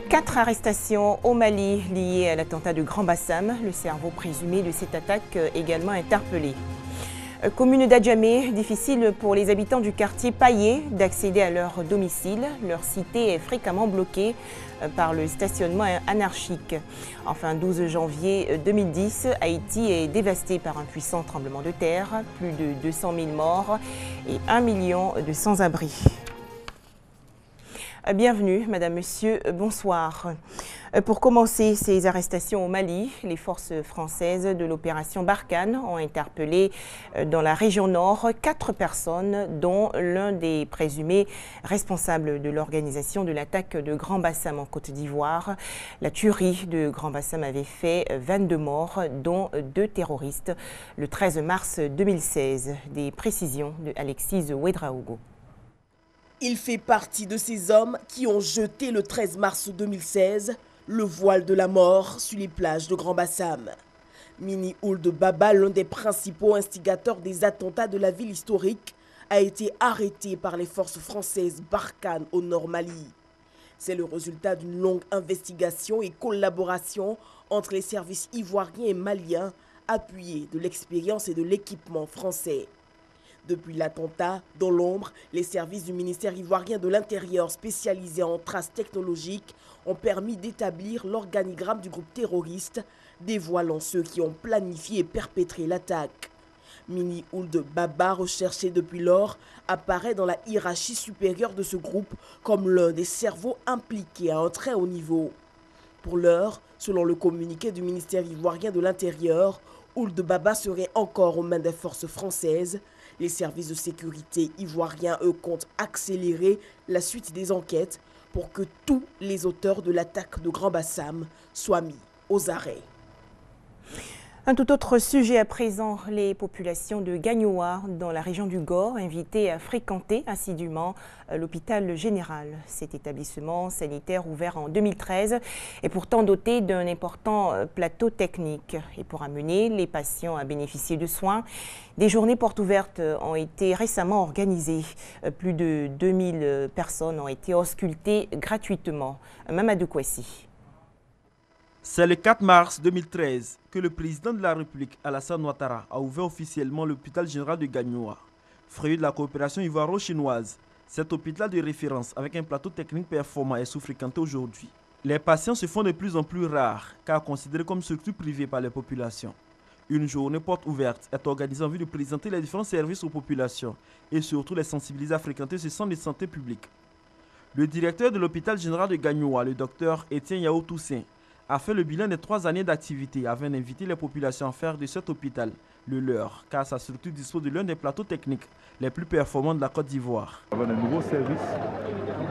4 arrestations au Mali liées à l'attentat de Grand Bassam. Le cerveau présumé de cette attaque également interpellé. Commune d'Adjamé, difficile pour les habitants du quartier Paillé d'accéder à leur domicile. Leur cité est fréquemment bloquée par le stationnement anarchique. Enfin, 12 janvier 2010, Haïti est dévasté par un puissant tremblement de terre, plus de 200 000 morts et 1 million de sans-abri. Bienvenue, Madame, Monsieur, bonsoir. Pour commencer ces arrestations au Mali, les forces françaises de l'opération Barkhane ont interpellé dans la région nord 4 personnes, dont l'un des présumés responsables de l'organisation de l'attaque de Grand Bassam en Côte d'Ivoire. La tuerie de Grand Bassam avait fait 22 morts, dont 2 terroristes, le 13 mars 2016. Des précisions de Alexis Ouedraogo. Il fait partie de ces hommes qui ont jeté le 13 mars 2016 le voile de la mort sur les plages de Grand Bassam. Mini Ould Baba, l'un des principaux instigateurs des attentats de la ville historique, a été arrêté par les forces françaises Barkhane au nord Mali. C'est le résultat d'une longue investigation et collaboration entre les services ivoiriens et maliens, appuyés de l'expérience et de l'équipement français. Depuis l'attentat, dans l'ombre, les services du ministère ivoirien de l'Intérieur spécialisés en traces technologiques ont permis d'établir l'organigramme du groupe terroriste, dévoilant ceux qui ont planifié et perpétré l'attaque. Mini Ould Baba, recherché depuis lors, apparaît dans la hiérarchie supérieure de ce groupe comme l'un des cerveaux impliqués à un très haut niveau. Pour l'heure, selon le communiqué du ministère ivoirien de l'Intérieur, Ould Baba serait encore aux mains des forces françaises. Les services de sécurité ivoiriens, eux, comptent accélérer la suite des enquêtes pour que tous les auteurs de l'attaque de Grand Bassam soient mis aux arrêts. Un tout autre sujet à présent, les populations de Gagnoa, dans la région du Gor, invitées à fréquenter assidûment l'hôpital général. Cet établissement sanitaire ouvert en 2013 est pourtant doté d'un important plateau technique. Et pour amener les patients à bénéficier de soins, des journées portes ouvertes ont été récemment organisées. Plus de 2000 personnes ont été auscultées gratuitement. Mamadou Kouessi. C'est le 4 mars 2013 que le président de la République, Alassane Ouattara, a ouvert officiellement l'hôpital général de Gagnoa. Fruit de la coopération ivoiro-chinoise, cet hôpital de référence avec un plateau technique performant est sous-fréquenté aujourd'hui. Les patients se font de plus en plus rares car considérés comme structures privées par les populations. Une journée porte ouverte est organisée en vue de présenter les différents services aux populations et surtout les sensibiliser à fréquenter ce centre de santé public. Le directeur de l'hôpital général de Gagnoa, le docteur Étienne Yao Toussaint, a fait le bilan des 3 années d'activité afin d'inviter les populations à faire de cet hôpital le leur, car sa structure dispose de l'un des plateaux techniques les plus performants de la Côte d'Ivoire. Avec de nouveaux services,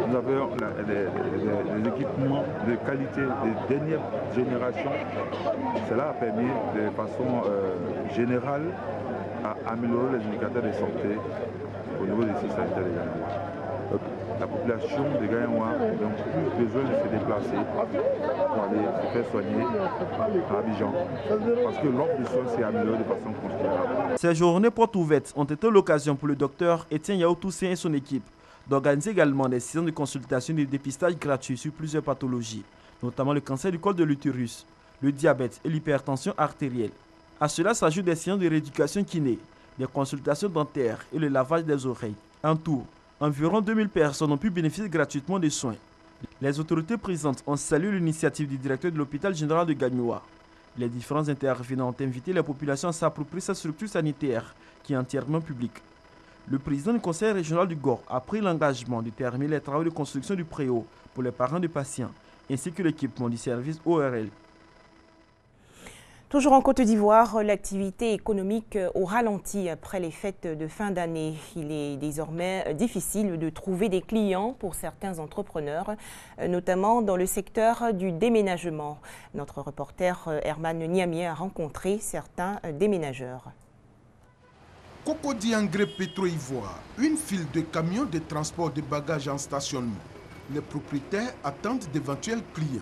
nous avons des équipements de qualité de dernière génération. Cela a permis de façon générale à améliorer les indicateurs de santé au niveau des systèmes sanitaires de Gagnoa. La population de Gagnoa n'a plus besoin de se déplacer pour aller se faire soigner à Abidjan, parce que l'offre de soins s'est améliorée de façon considérable. Ces journées portes ouvertes ont été l'occasion pour le docteur Étienne Yao Toussaint et son équipe d'organiser également des séances de consultation et de dépistage gratuits sur plusieurs pathologies, notamment le cancer du col de l'utérus, le diabète et l'hypertension artérielle. À cela s'ajoutent des séances de rééducation kiné, des consultations dentaires et le lavage des oreilles. En tout, environ 2000 personnes ont pu bénéficier gratuitement des soins. Les autorités présentes ont salué l'initiative du directeur de l'hôpital général de Gagnoa. Les différents intervenants ont invité la population à s'approprier cette structure sanitaire qui est entièrement publique. Le président du conseil régional du Gor a pris l'engagement de terminer les travaux de construction du préau pour les parents des patients, ainsi que l'équipement du service ORL. Toujours en Côte d'Ivoire, l'activité économique au ralenti après les fêtes de fin d'année. Il est désormais difficile de trouver des clients pour certains entrepreneurs, notamment dans le secteur du déménagement. Notre reporter Herman Niamier a rencontré certains déménageurs. Cocody Engrais Pétro-Ivoire, une file de camions de transport de bagages en stationnement. Les propriétaires attendent d'éventuels clients.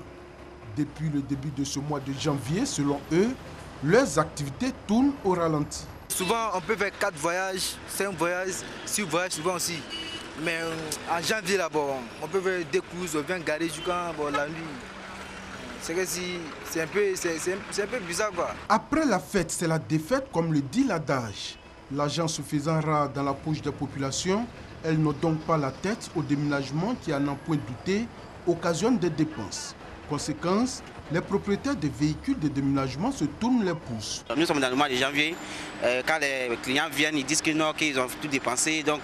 Depuis le début de ce mois de janvier, selon eux, leurs activités tournent au ralenti. Souvent, on peut faire 4 voyages, 5 voyages, 6 voyages souvent aussi. Mais en janvier, là, bon, on peut faire des courses, on vient garer jusqu'à la nuit. C'est que si, c'est un peu bizarre, quoi. Après la fête, c'est la défaite, comme le dit l'adage. L'argent se faisant rare dans la poche des populations, elles n'ont donc pas la tête au déménagement qui, à n'en point douter, occasionne des dépenses. Conséquence, les propriétaires des véhicules de déménagement se tournent les pouces. Nous sommes dans le mois de janvier. Quand les clients viennent, ils disent que non, qu'ils ont tout dépensé. Donc,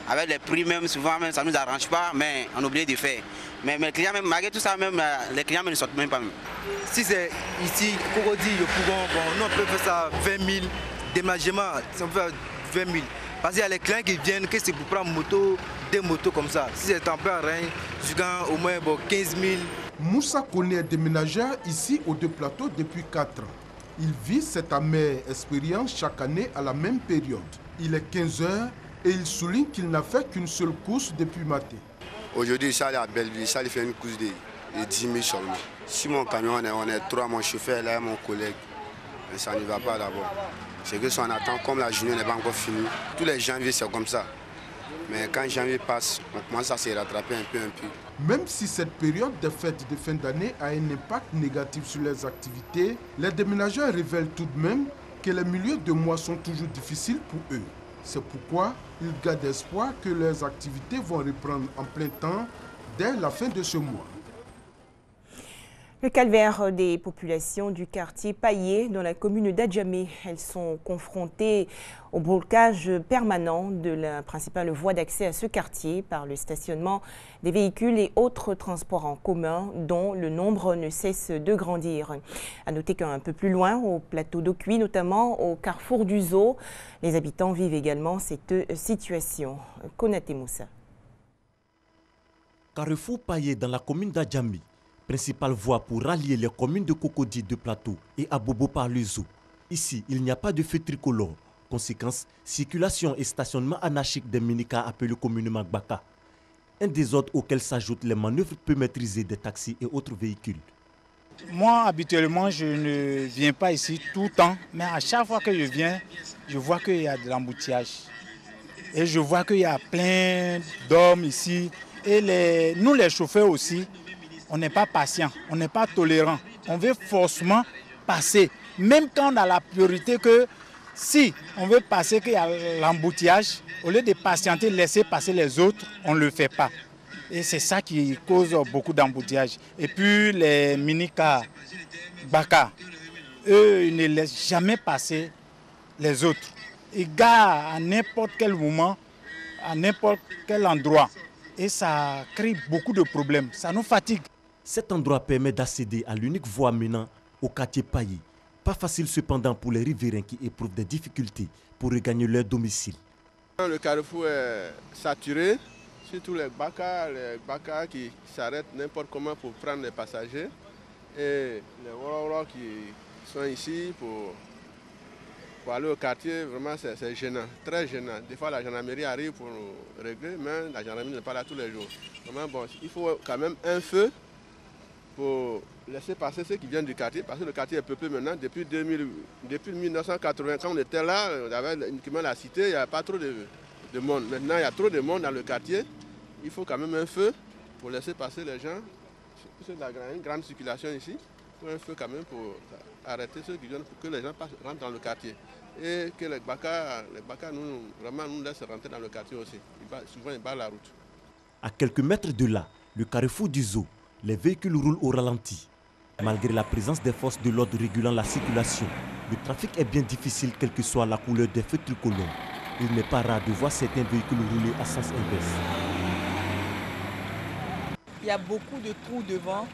avec les prix même, souvent, même, ça ne nous arrange pas, mais on oublie de faire. Mais les clients, même, malgré tout ça, même, les clients ne sortent même pas. Même. Si c'est ici, Cocody, le Pougon, bon, nous on peut faire ça 20 000 déménagements, ça peut faire 20 000. Parce qu'il y a les clients qui viennent, que c'est pour prendre moto, des motos comme ça. Si c'est temporaire, rien, jusqu'à au moins bon, 15 000. Moussa connaît un déménageur ici aux Deux Plateaux depuis 4 ans. Il vit cette amère expérience chaque année à la même période. Il est 15 h et il souligne qu'il n'a fait qu'une seule course depuis matin. Aujourd'hui, ça à Belleville, ça fait une course de 10 000 seulement. Si mon camion, on est 3, mon chauffeur là et mon collègue, mais ça ne va pas d'abord. C'est que si on attend, comme la journée n'est pas encore finie, tous les janvier c'est comme ça. Mais quand janvier passe, on commence à se rattraper un peu. Même si cette période des fêtes de fin d'année a un impact négatif sur les activités, les déménageurs révèlent tout de même que les milieux de mois sont toujours difficiles pour eux. C'est pourquoi ils gardent espoir que leurs activités vont reprendre en plein temps dès la fin de ce mois. Le calvaire des populations du quartier Paillé dans la commune d'Adjamé. Elles sont confrontées au blocage permanent de la principale voie d'accès à ce quartier par le stationnement des véhicules et autres transports en commun dont le nombre ne cesse de grandir. À noter qu'un peu plus loin, au plateau d'Ocuy, notamment au carrefour du Zoo, les habitants vivent également cette situation. Konaté Moussa. Carrefour Paillé dans la commune d'Adjamé. Principale voie pour rallier les communes de Cocody, de Plateau et Abobo par le Zoo. Ici, il n'y a pas de feu tricolore. Conséquence, circulation et stationnement anarchique des minicars appelés communément Gbaka. Un désordre auquel s'ajoutent les manœuvres peu maîtrisées des taxis et autres véhicules. Moi, habituellement, je ne viens pas ici tout le temps, mais à chaque fois que je viens, je vois qu'il y a de l'embouteillage. Et je vois qu'il y a plein d'hommes ici. Et nous, les chauffeurs aussi, on n'est pas patient, on n'est pas tolérant. On veut forcément passer. Même quand on a la priorité que si on veut passer, qu'il y a l'embouteillage, au lieu de patienter, laisser passer les autres, on ne le fait pas. Et c'est ça qui cause beaucoup d'embouteillage. Et puis les minicars, Baka, eux, ils ne laissent jamais passer les autres. Ils garent à n'importe quel moment, à n'importe quel endroit. Et ça crée beaucoup de problèmes, ça nous fatigue. Cet endroit permet d'accéder à l'unique voie menant au quartier Paillé. Pas facile cependant pour les riverains qui éprouvent des difficultés pour regagner leur domicile. Le carrefour est saturé, surtout les Baka qui s'arrêtent n'importe comment pour prendre les passagers. Et les Woro qui sont ici pour aller au quartier, vraiment c'est gênant, très gênant. Des fois la gendarmerie arrive pour nous régler, mais la gendarmerie n'est pas là tous les jours. Vraiment, bon, il faut quand même un feu pour laisser passer ceux qui viennent du quartier, parce que le quartier est peuplé maintenant. Depuis 1980, quand on était là, on avait uniquement la cité, il n'y a pas trop de monde. Maintenant, il y a trop de monde dans le quartier. Il faut quand même un feu pour laisser passer les gens. C'est une grande circulation ici. Il faut un feu quand même pour arrêter ceux qui viennent, pour que les gens rentrent dans le quartier. Et que les Baka nous laissent rentrer dans le quartier aussi. Souvent, ils barrent la route. À quelques mètres de là, le carrefour du Zoo, les véhicules roulent au ralenti. Malgré la présence des forces de l'ordre régulant la circulation, le trafic est bien difficile quelle que soit la couleur des feux tricolores. Il n'est pas rare de voir certains véhicules rouler à sens inverse. Il y a beaucoup de trous devant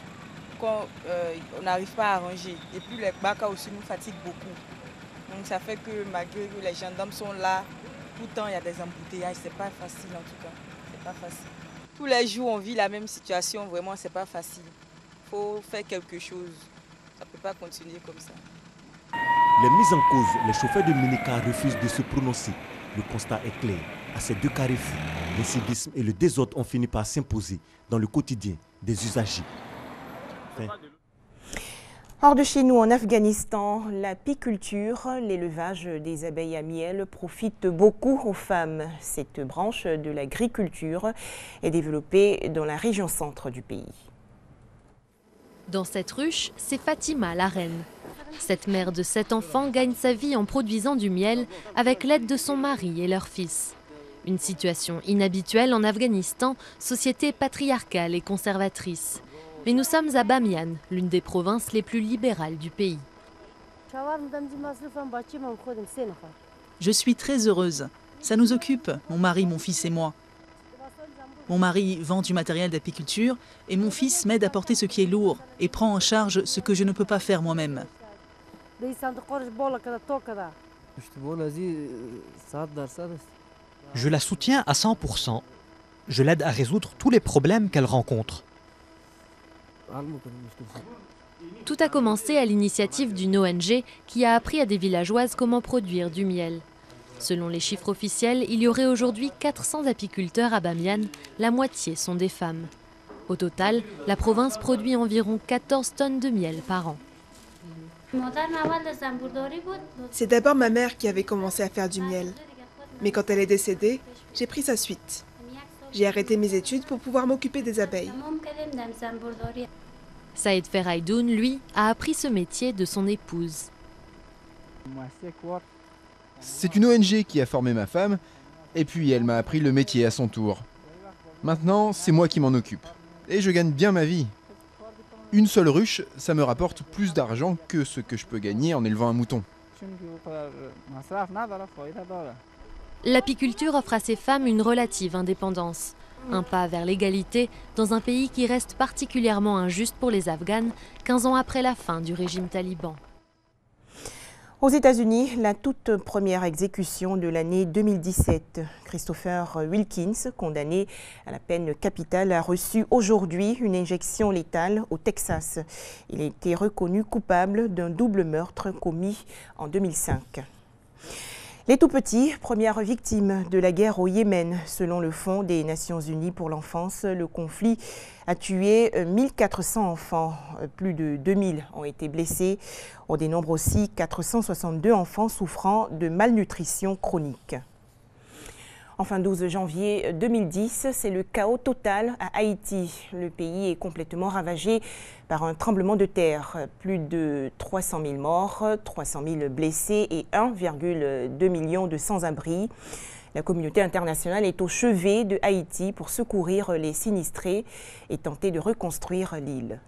qu'on n'arrive pas à arranger. Et puis les Baka aussi nous fatiguent beaucoup. Donc ça fait que malgré que les gendarmes sont là, tout le temps il y a des embouteillages. C'est pas facile en tout cas. C'est pas facile. Tous les jours, on vit la même situation. Vraiment, c'est pas facile. Il faut faire quelque chose. Ça ne peut pas continuer comme ça. Les mises en cause, les chauffeurs de minicars refusent de se prononcer. Le constat est clair. À ces deux carrefours, l'incivisme et le désordre ont fini par s'imposer dans le quotidien des usagers. Hors de chez nous, en Afghanistan, l'apiculture, l'élevage des abeilles à miel profite beaucoup aux femmes. Cette branche de l'agriculture est développée dans la région centre du pays. Dans cette ruche, c'est Fatima, la reine. Cette mère de 7 enfants gagne sa vie en produisant du miel avec l'aide de son mari et leur fils. Une situation inhabituelle en Afghanistan, société patriarcale et conservatrice. Mais nous sommes à Bamiyan, l'une des provinces les plus libérales du pays. Je suis très heureuse. Ça nous occupe, mon mari, mon fils et moi. Mon mari vend du matériel d'apiculture et mon fils m'aide à porter ce qui est lourd et prend en charge ce que je ne peux pas faire moi-même. Je la soutiens à 100%. Je l'aide à résoudre tous les problèmes qu'elle rencontre. Tout a commencé à l'initiative d'une ONG qui a appris à des villageoises comment produire du miel. Selon les chiffres officiels, il y aurait aujourd'hui 400 apiculteurs à Bamiyan, la moitié sont des femmes. Au total, la province produit environ 14 tonnes de miel par an. C'est d'abord ma mère qui avait commencé à faire du miel. Mais quand elle est décédée, j'ai pris sa suite. J'ai arrêté mes études pour pouvoir m'occuper des abeilles. Saïd Ferraïdoun, lui, a appris ce métier de son épouse. C'est une ONG qui a formé ma femme, et puis elle m'a appris le métier à son tour. Maintenant, c'est moi qui m'en occupe. Et je gagne bien ma vie. Une seule ruche, ça me rapporte plus d'argent que ce que je peux gagner en élevant un mouton. L'apiculture offre à ces femmes une relative indépendance. Un pas vers l'égalité dans un pays qui reste particulièrement injuste pour les Afghanes, 15 ans après la fin du régime taliban. Aux États-Unis, la toute première exécution de l'année 2017. Christopher Wilkins, condamné à la peine capitale, a reçu aujourd'hui une injection létale au Texas. Il a été reconnu coupable d'un double meurtre commis en 2005. Les tout-petits, premières victimes de la guerre au Yémen. Selon le Fonds des Nations Unies pour l'enfance, le conflit a tué 1400 enfants. Plus de 2000 ont été blessés. On dénombre aussi 462 enfants souffrant de malnutrition chronique. Enfin, 12 janvier 2010, c'est le chaos total à Haïti. Le pays est complètement ravagé par un tremblement de terre. Plus de 300 000 morts, 300 000 blessés et 1,2 million de sans-abri. La communauté internationale est au chevet de Haïti pour secourir les sinistrés et tenter de reconstruire l'île.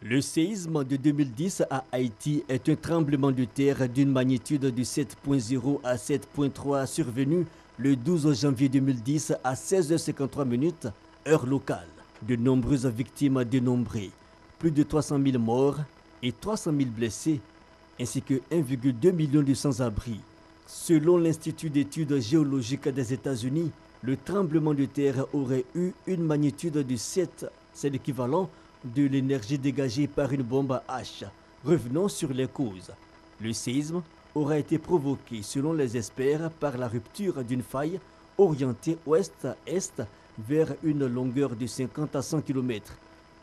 Le séisme de 2010 à Haïti est un tremblement de terre d'une magnitude de 7.0 à 7.3 survenu le 12 janvier 2010 à 16h53 heure locale. De nombreuses victimes dénombrées, plus de 300 000 morts et 300 000 blessés, ainsi que 1,2 million de sans-abri. Selon l'Institut d'études géologiques des États-Unis, le tremblement de terre aurait eu une magnitude de 7, c'est l'équivalent de l'énergie dégagée par une bombe à H. Revenons sur les causes. Le séisme aura été provoqué, selon les experts, par la rupture d'une faille orientée ouest-est vers une longueur de 50 à 100 km.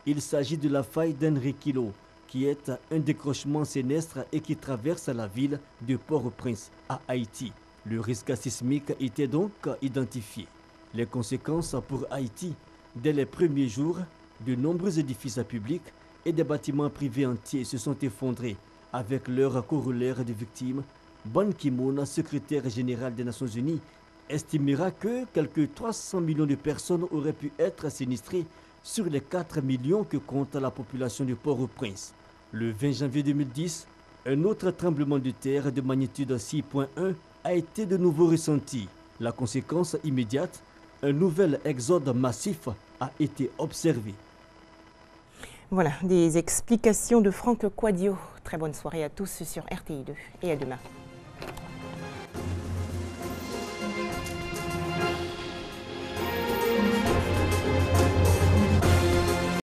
Il s'agit de la faille d'Enriquillo, qui est un décrochement sénestre et qui traverse la ville de Port-au-Prince, à Haïti. Le risque sismique était donc identifié. Les conséquences pour Haïti, dès les premiers jours, de nombreux édifices publics et des bâtiments privés entiers se sont effondrés avec leur corollaire de victimes. Ban Ki-moon, secrétaire général des Nations Unies, estimera que quelques 300 millions de personnes auraient pu être sinistrées sur les 4 millions que compte la population de Port-au-Prince. Le 20 janvier 2010, un autre tremblement de terre de magnitude 6.1 a été de nouveau ressenti. La conséquence immédiate, un nouvel exode massif a été observé. Voilà, des explications de Franck Quadio. Très bonne soirée à tous sur RTI2 et à demain.